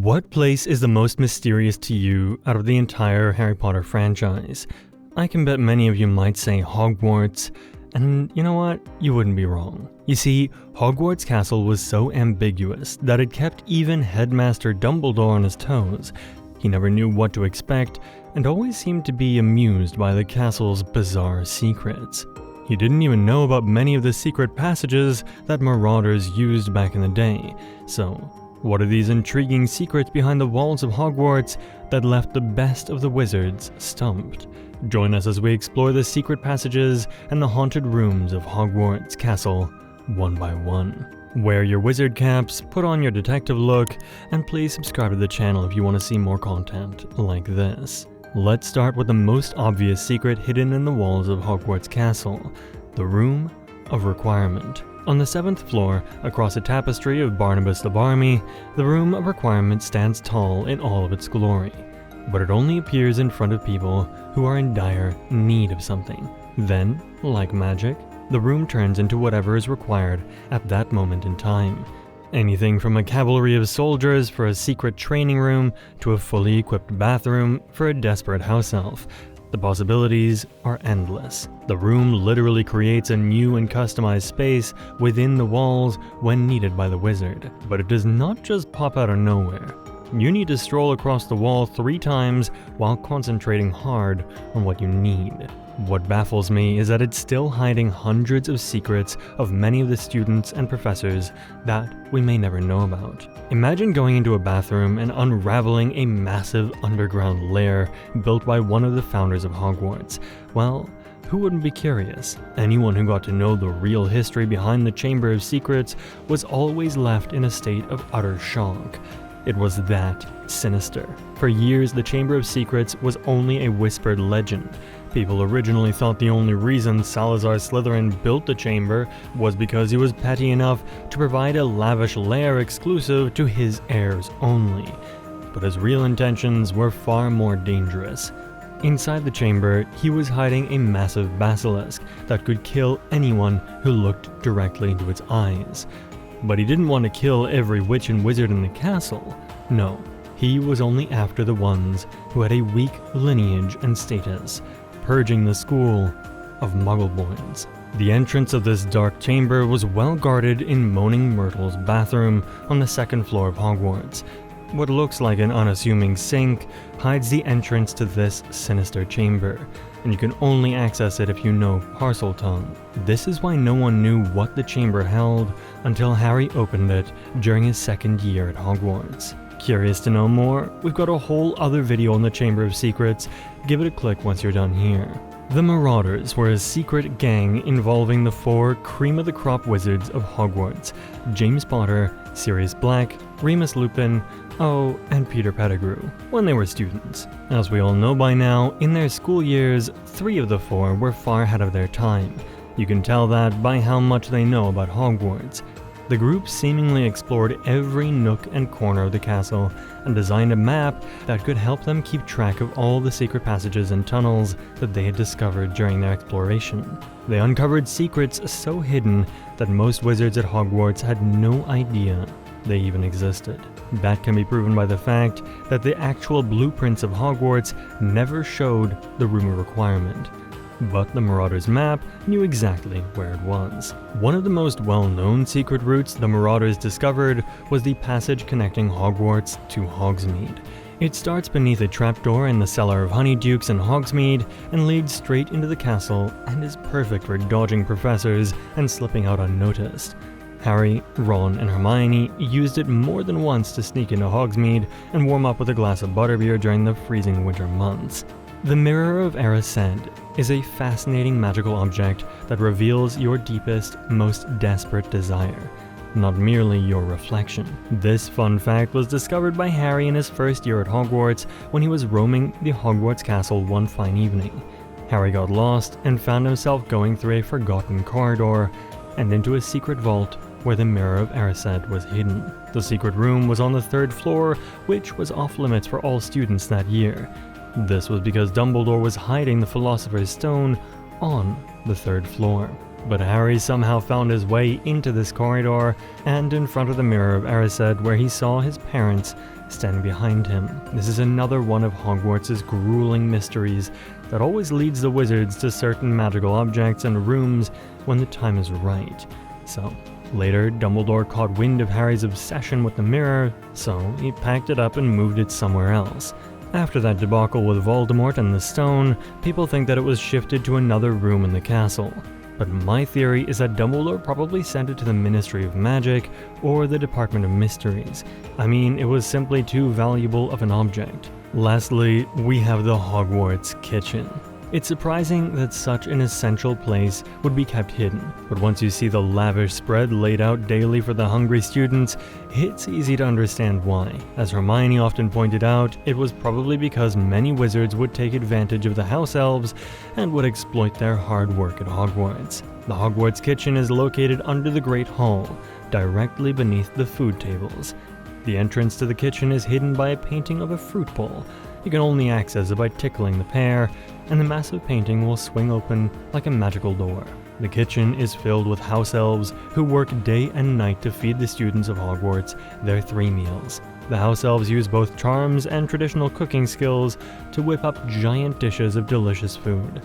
What place is the most mysterious to you out of the entire Harry Potter franchise? I can bet many of you might say Hogwarts, and you know what? You wouldn't be wrong. You see, Hogwarts Castle was so ambiguous that it kept even Headmaster Dumbledore on his toes. He never knew what to expect, and always seemed to be amused by the castle's bizarre secrets. He didn't even know about many of the secret passages that marauders used back in the day, so what are these intriguing secrets behind the walls of Hogwarts that left the best of the wizards stumped? Join us as we explore the secret passages and the haunted rooms of Hogwarts Castle, one by one. Wear your wizard caps, put on your detective look, and please subscribe to the channel if you want to see more content like this. Let's start with the most obvious secret hidden in the walls of Hogwarts Castle, the Room of Requirement. On the 7th floor, across a tapestry of Barnabas the Barmy, the Room of Requirement stands tall in all of its glory. But it only appears in front of people who are in dire need of something. Then, like magic, the room turns into whatever is required at that moment in time. Anything from a cavalry of soldiers for a secret training room to a fully equipped bathroom for a desperate house elf. The possibilities are endless. The room literally creates a new and customized space within the walls when needed by the wizard. But it does not just pop out of nowhere. You need to stroll across the wall 3 times while concentrating hard on what you need. What baffles me is that it's still hiding hundreds of secrets of many of the students and professors that we may never know about. Imagine going into a bathroom and unraveling a massive underground lair built by one of the founders of Hogwarts. Well, who wouldn't be curious? Anyone who got to know the real history behind the Chamber of Secrets was always left in a state of utter shock. It was that sinister. For years, the Chamber of Secrets was only a whispered legend. People originally thought the only reason Salazar Slytherin built the chamber was because he was petty enough to provide a lavish lair exclusive to his heirs only. But his real intentions were far more dangerous. Inside the chamber, he was hiding a massive basilisk that could kill anyone who looked directly into its eyes. But he didn't want to kill every witch and wizard in the castle. No, he was only after the ones who had a weak lineage and status, purging the school of Muggleborns. The entrance of this dark chamber was well guarded in Moaning Myrtle's bathroom on the 2nd floor of Hogwarts. What looks like an unassuming sink hides the entrance to this sinister chamber, and you can only access it if you know Parseltongue. This is why no one knew what the chamber held until Harry opened it during his 2nd year at Hogwarts. Curious to know more? We've got a whole other video on the Chamber of Secrets. Give it a click once you're done here. The Marauders were a secret gang involving the 4 cream-of-the-crop wizards of Hogwarts: James Potter, Sirius Black, Remus Lupin, and Peter Pettigrew, when they were students. As we all know by now, in their school years, 3 of the 4 were far ahead of their time. You can tell that by how much they know about Hogwarts. The group seemingly explored every nook and corner of the castle and designed a map that could help them keep track of all the secret passages and tunnels that they had discovered during their exploration. They uncovered secrets so hidden that most wizards at Hogwarts had no idea they even existed. That can be proven by the fact that the actual blueprints of Hogwarts never showed the Room of Requirement. But the Marauders' map knew exactly where it was. One of the most well-known secret routes the Marauders discovered was the passage connecting Hogwarts to Hogsmeade. It starts beneath a trapdoor in the cellar of Honeydukes in Hogsmeade and leads straight into the castle and is perfect for dodging professors and slipping out unnoticed. Harry, Ron, and Hermione used it more than once to sneak into Hogsmeade and warm up with a glass of butterbeer during the freezing winter months. The Mirror of Erised is a fascinating magical object that reveals your deepest, most desperate desire, not merely your reflection. This fun fact was discovered by Harry in his first year at Hogwarts when he was roaming the Hogwarts castle one fine evening. Harry got lost and found himself going through a forgotten corridor and into a secret vault where the Mirror of Erised was hidden. The secret room was on the 3rd floor, which was off limits for all students that year. This was because Dumbledore was hiding the Philosopher's Stone on the 3rd floor. But Harry somehow found his way into this corridor and in front of the Mirror of Erised, where he saw his parents standing behind him. This is another one of Hogwarts' grueling mysteries that always leads the wizards to certain magical objects and rooms when the time is right. So, later, Dumbledore caught wind of Harry's obsession with the mirror, so he packed it up and moved it somewhere else. After that debacle with Voldemort and the stone, people think that it was shifted to another room in the castle. But my theory is that Dumbledore probably sent it to the Ministry of Magic or the Department of Mysteries. I mean, it was simply too valuable of an object. Lastly, we have the Hogwarts kitchen. It's surprising that such an essential place would be kept hidden, but once you see the lavish spread laid out daily for the hungry students, it's easy to understand why. As Hermione often pointed out, it was probably because many wizards would take advantage of the house elves and would exploit their hard work at Hogwarts. The Hogwarts kitchen is located under the Great Hall, directly beneath the food tables. The entrance to the kitchen is hidden by a painting of a fruit bowl. You can only access it by tickling the pear, and the massive painting will swing open like a magical door. The kitchen is filled with house elves who work day and night to feed the students of Hogwarts their 3 meals. The house elves use both charms and traditional cooking skills to whip up giant dishes of delicious food.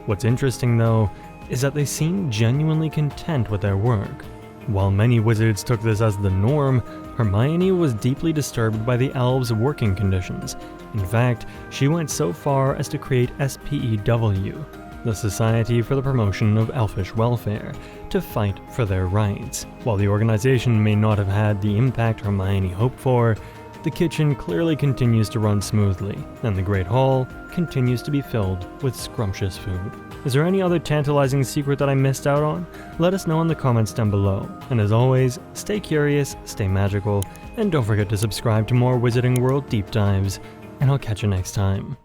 What's interesting though, is that they seem genuinely content with their work. While many wizards took this as the norm, Hermione was deeply disturbed by the elves' working conditions. In fact, she went so far as to create SPEW, the Society for the Promotion of Elfish Welfare, to fight for their rights. While the organization may not have had the impact Hermione hoped for, the kitchen clearly continues to run smoothly, and the Great Hall continues to be filled with scrumptious food. Is there any other tantalizing secret that I missed out on? Let us know in the comments down below. And as always, stay curious, stay magical, and don't forget to subscribe to more Wizarding World deep dives, and I'll catch you next time.